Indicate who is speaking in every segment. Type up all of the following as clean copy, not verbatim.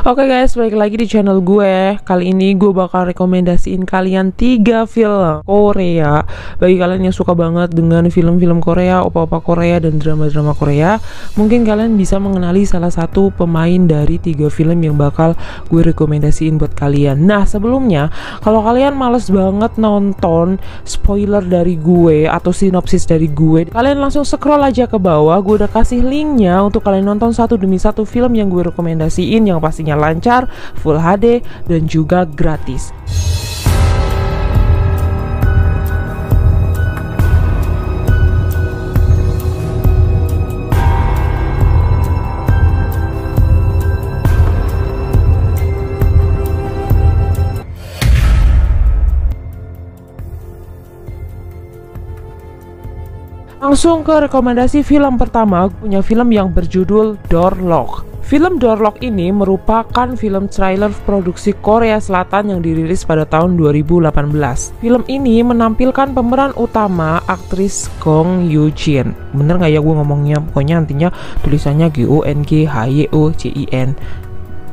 Speaker 1: Oke guys, balik lagi di channel gue. Kali ini gue bakal rekomendasiin kalian 3 film Korea. Bagi kalian yang suka banget dengan film-film Korea, opa-opa Korea, dan drama-drama Korea, mungkin kalian bisa mengenali salah satu pemain dari 3 film yang bakal gue rekomendasiin buat kalian. Nah, sebelumnya, kalau kalian males banget nonton spoiler dari gue atau sinopsis dari gue, kalian langsung scroll aja ke bawah. Gue udah kasih linknya untuk kalian nonton satu demi satu film yang gue rekomendasiin, yang pastinya lancar, full HD, dan juga gratis. Langsung ke rekomendasi film pertama. Punya film yang berjudul Door Lock. Film Door Lock ini merupakan film trailer produksi Korea Selatan yang dirilis pada tahun 2018. Film ini menampilkan pemeran utama aktris Gong Yoo-jin. Bener nggak ya gue ngomongnya? Pokoknya nantinya tulisannya G-O-N-G-H-Y-O-J-I-N.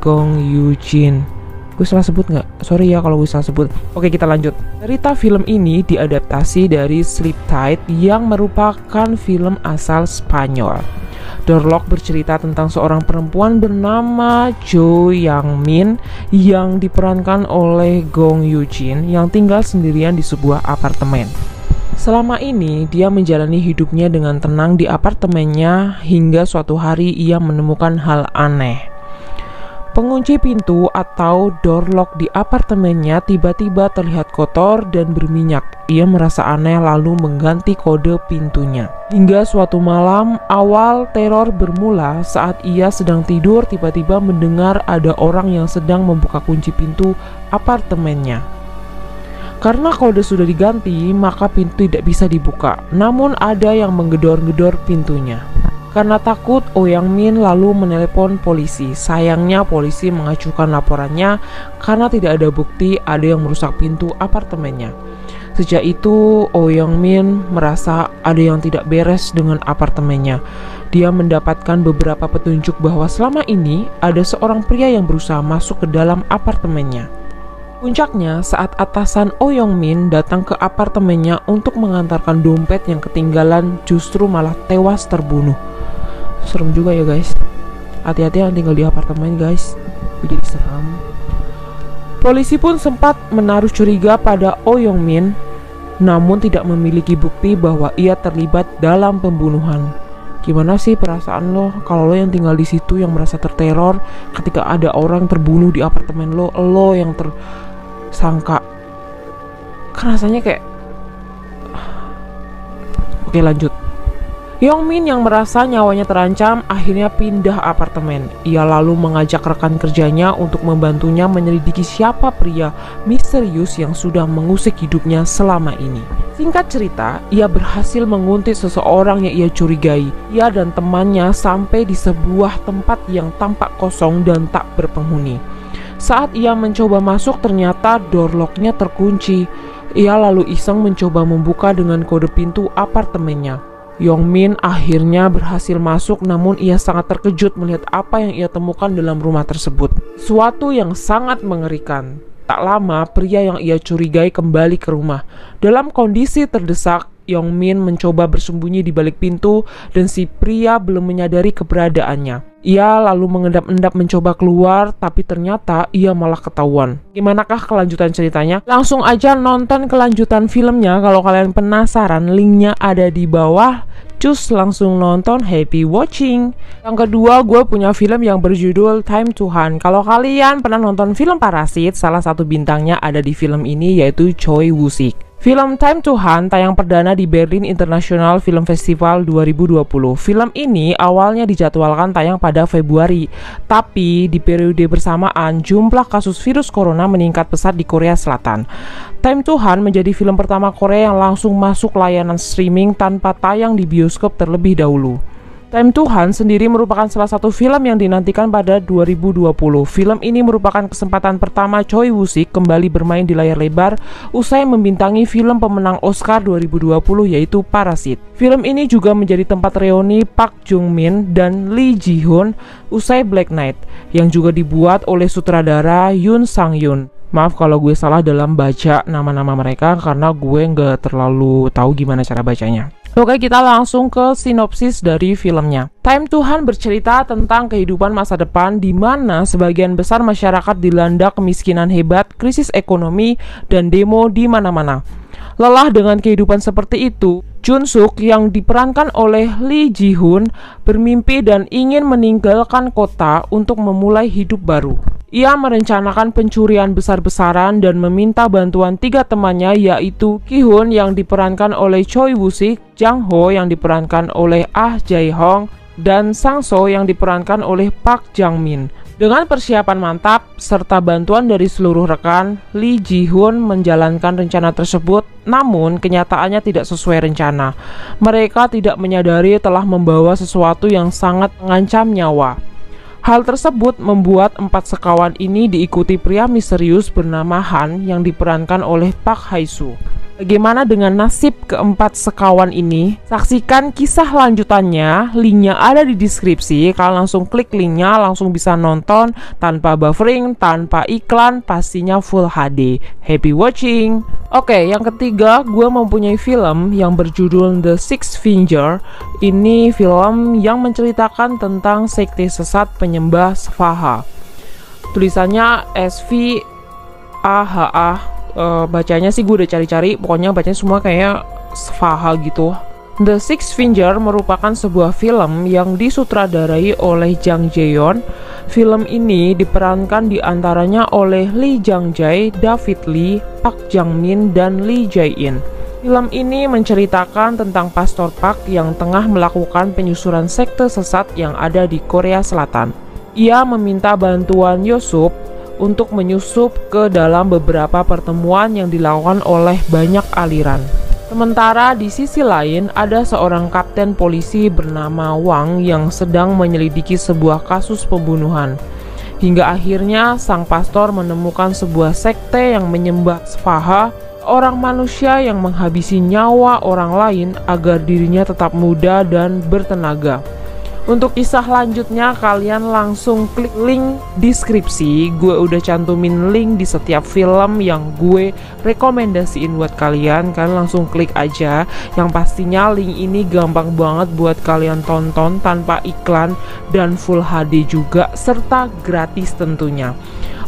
Speaker 1: Gong Yoo-jin. Gue salah sebut nggak? Sorry ya kalau gue salah sebut. Oke, kita lanjut. Cerita film ini diadaptasi dari Sleep Tight yang merupakan film asal Spanyol. Door Lock bercerita tentang seorang perempuan bernama Jo Yang Min yang diperankan oleh Gong Yoo-jin yang tinggal sendirian di sebuah apartemen. Selama ini dia menjalani hidupnya dengan tenang di apartemennya hingga suatu hari ia menemukan hal aneh. Pengunci pintu atau door lock di apartemennya tiba-tiba terlihat kotor dan berminyak. Ia merasa aneh lalu mengganti kode pintunya. Hingga suatu malam, awal teror bermula saat ia sedang tidur tiba-tiba mendengar ada orang yang sedang membuka kunci pintu apartemennya. Karena kode sudah diganti, maka pintu tidak bisa dibuka. Namun ada yang menggedor-gedor pintunya. Karena takut, Oh Yang Min lalu menelepon polisi. Sayangnya polisi mengajukan laporannya karena tidak ada bukti ada yang merusak pintu apartemennya. Sejak itu, Oh Yang Min merasa ada yang tidak beres dengan apartemennya. Dia mendapatkan beberapa petunjuk bahwa selama ini ada seorang pria yang berusaha masuk ke dalam apartemennya. Puncaknya saat atasan Oh Yang Min datang ke apartemennya untuk mengantarkan dompet yang ketinggalan, justru malah tewas terbunuh. Serem juga ya guys. Hati-hati yang tinggal di apartemen guys, jadi serem. Polisi pun sempat menaruh curiga pada Oh Yang Min, namun tidak memiliki bukti bahwa ia terlibat dalam pembunuhan. Gimana sih perasaan lo kalau lo yang tinggal di situ yang merasa terteror ketika ada orang terbunuh di apartemen lo yang tersangka? Kan rasanya kayak... Oke, lanjut. Yong Min yang merasa nyawanya terancam akhirnya pindah apartemen. Ia lalu mengajak rekan kerjanya untuk membantunya menyelidiki siapa pria misterius yang sudah mengusik hidupnya selama ini. Singkat cerita, ia berhasil menguntit seseorang yang ia curigai. Ia dan temannya sampai di sebuah tempat yang tampak kosong dan tak berpenghuni. Saat ia mencoba masuk, ternyata door lock-nya terkunci. Ia lalu iseng mencoba membuka dengan kode pintu apartemennya. Yong Min akhirnya berhasil masuk, namun ia sangat terkejut melihat apa yang ia temukan dalam rumah tersebut. Suatu yang sangat mengerikan. Tak lama, pria yang ia curigai kembali ke rumah. Dalam kondisi terdesak, Yong Min mencoba bersembunyi di balik pintu dan si pria belum menyadari keberadaannya. Ia lalu mengendap-endap mencoba keluar, tapi ternyata ia malah ketahuan. Gimanakah kelanjutan ceritanya? Langsung aja nonton kelanjutan filmnya. Kalau kalian penasaran, linknya ada di bawah. Cus langsung nonton, happy watching. Yang kedua, gue punya film yang berjudul Time to Hunt. Kalau kalian pernah nonton film Parasit, salah satu bintangnya ada di film ini yaitu Choi Woo-sik. Film Time to Hunt tayang perdana di Berlin International Film Festival 2020. Film ini awalnya dijadwalkan tayang pada Februari, tapi di periode bersamaan jumlah kasus virus corona meningkat pesat di Korea Selatan. Time to Hunt menjadi film pertama Korea yang langsung masuk layanan streaming tanpa tayang di bioskop terlebih dahulu. Time to Hunt sendiri merupakan salah satu film yang dinantikan pada 2020. Film ini merupakan kesempatan pertama Choi Woo-sik kembali bermain di layar lebar usai membintangi film pemenang Oscar 2020 yaitu Parasit. Film ini juga menjadi tempat reuni Park Jung Min dan Lee Ji Hoon usai Black Knight yang juga dibuat oleh sutradara Yoon Sang Yoon. Maaf kalau gue salah dalam baca nama-nama mereka karena gue nggak terlalu tahu gimana cara bacanya. Oke, kita langsung ke sinopsis dari filmnya. Time to Hunt bercerita tentang kehidupan masa depan di mana sebagian besar masyarakat dilanda kemiskinan hebat, krisis ekonomi, dan demo di mana-mana. Lelah dengan kehidupan seperti itu, Jun Suk yang diperankan oleh Lee Ji Hoon bermimpi dan ingin meninggalkan kota untuk memulai hidup baru. Ia merencanakan pencurian besar-besaran dan meminta bantuan 3 temannya yaitu Ki Hoon yang diperankan oleh Choi Woo-sik, Jang Ho yang diperankan oleh Ah Jae Hong, dan Sang So yang diperankan oleh Park Jang Min. Dengan persiapan mantap serta bantuan dari seluruh rekan, Lee Ji Hoon menjalankan rencana tersebut, namun kenyataannya tidak sesuai rencana. Mereka tidak menyadari telah membawa sesuatu yang sangat mengancam nyawa. Hal tersebut membuat 4 sekawan ini diikuti pria misterius bernama Han yang diperankan oleh Park Hae Soo. Bagaimana dengan nasib keempat sekawan ini? Saksikan kisah lanjutannya, linknya ada di deskripsi. Kalian langsung klik linknya, langsung bisa nonton tanpa buffering, tanpa iklan, pastinya full HD. Happy watching! Oke, yang ketiga, gue mempunyai film yang berjudul The Sixth Finger. Ini film yang menceritakan tentang sekte sesat penyembah Svaha. Tulisannya SVAHA. Bacanya sih gue udah cari-cari, pokoknya bacanya semua kayak Svaha gitu. The Sixth Finger merupakan sebuah film yang disutradarai oleh Jang Jae-yeon. Film ini diperankan diantaranya oleh Lee Jang Jae, David Lee, Park Jang Min, dan Lee Jae In. Film ini menceritakan tentang Pastor Park yang tengah melakukan penyusuran sekte sesat yang ada di Korea Selatan. Ia meminta bantuan Yosup untuk menyusup ke dalam beberapa pertemuan yang dilakukan oleh banyak aliran. Sementara di sisi lain ada seorang kapten polisi bernama Wang yang sedang menyelidiki sebuah kasus pembunuhan. Hingga akhirnya sang pastor menemukan sebuah sekte yang menyembah Svaha, orang manusia yang menghabisi nyawa orang lain agar dirinya tetap muda dan bertenaga. Untuk kisah lanjutnya kalian langsung klik link deskripsi. Gue udah cantumin link di setiap film yang gue rekomendasiin buat kalian. Kalian langsung klik aja. Yang pastinya link ini gampang banget buat kalian tonton tanpa iklan dan full HD juga serta gratis tentunya.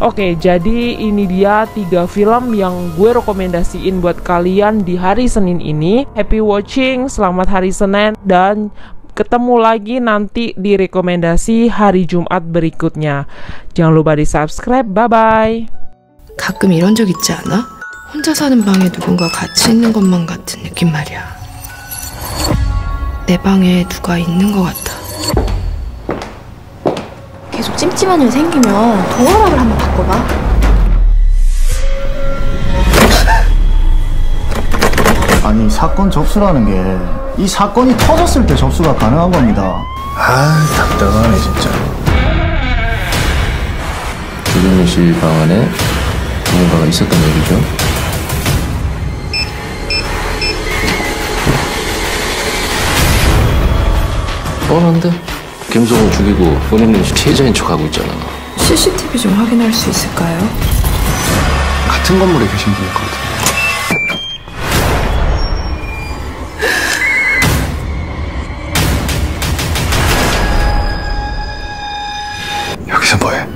Speaker 1: Oke, jadi ini dia 3 film yang gue rekomendasiin buat kalian di hari Senin ini. Happy watching, selamat hari Senin, dan ketemu lagi nanti di rekomendasi hari Jumat berikutnya. Jangan lupa di subscribe. Bye bye.
Speaker 2: 가끔 이런 적 있지 않아? 혼자 사는 방에 누군가 같이 있는 것만 같은 느낌 말이야. 내 방에 누가 있는 것 같아. 계속 찜찜한 일 생기면 도어락을 한번 바꿔봐.
Speaker 3: 아니, 사건 접수라는 게 이 사건이 터졌을 때 접수가 가능한 겁니다.
Speaker 4: 아, 답답하네 진짜. 조정민 씨 방 안에 누군가가 있었던 얘기죠? 뻔한데? 김성우 죽이고 본인은 피해자인 척하고 있잖아.
Speaker 2: CCTV 좀 확인할 수 있을까요?
Speaker 4: 같은 건물에 계신 분일 것 같아. 여기서 뭐해?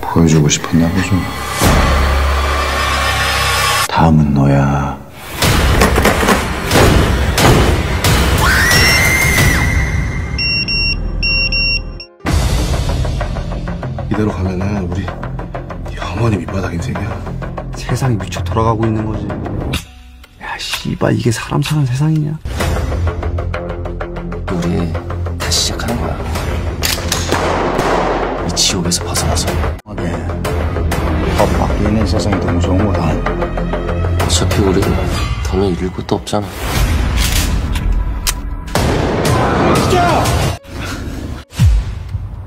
Speaker 4: 보여주고 싶었나 보죠.
Speaker 3: 다음은 너야.
Speaker 4: 이대로 가면은 우리 영원히 밑바닥 인생이야.
Speaker 5: 세상이 미쳐 돌아가고 있는 거지. 야, 씨발, 이게 사람 사는 세상이냐?
Speaker 4: 우리 다시 시작하는 거야. 이 지옥에서 벗어나서.
Speaker 3: 법 바뀌 있는 세상이 더 무서운 거다.
Speaker 4: 어차피 우리 더는 잃을 것도 없잖아.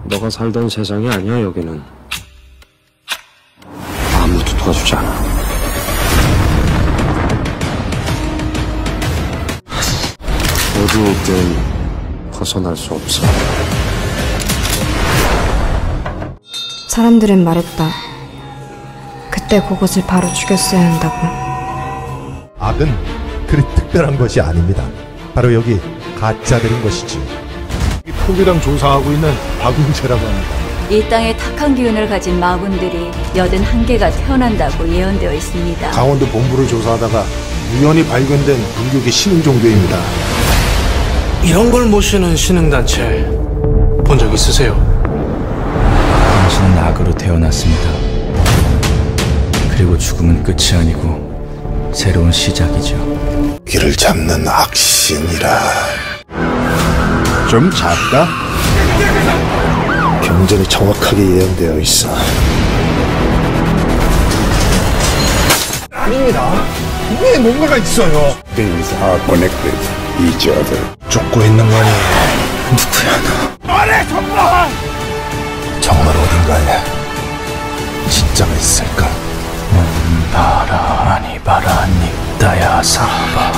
Speaker 4: 너가 살던 세상이 아니야, 여기는. 아무도 도와주지 않아. 어디든 벗어날 수 없어.
Speaker 2: 사람들은 말했다. 그때 그것을 바로 죽였어야 한다고.
Speaker 6: 악은 그리 특별한 것이 아닙니다. 바로 여기 가짜들인 것이지.
Speaker 7: 포교당 조사하고 있는 박웅채라고 합니다.
Speaker 8: 이 땅에 탁한 기운을 가진 마군들이 81개가 태어난다고 예언되어 있습니다.
Speaker 7: 강원도 본부를 조사하다가 우연히 발견된 불교계 신흥 종교입니다.
Speaker 9: 이런 걸 모시는 신흥단체 본 적 있으세요?
Speaker 10: 당신은 악으로 태어났습니다. 그리고 죽음은 끝이 아니고 새로운 시작이죠.
Speaker 7: 길을 잡는 악신이라. 좀 작다? 경전이 정확하게 예언되어 있어. 아닙니다. 분명히 뭔가가 있어요. Things are connected each other. 쫓고 있는 거니? 누구야 너? 너네 정말! 정말 어딘가에 진짜가 있을까?
Speaker 10: 바라 아니 바라 닉다야 사바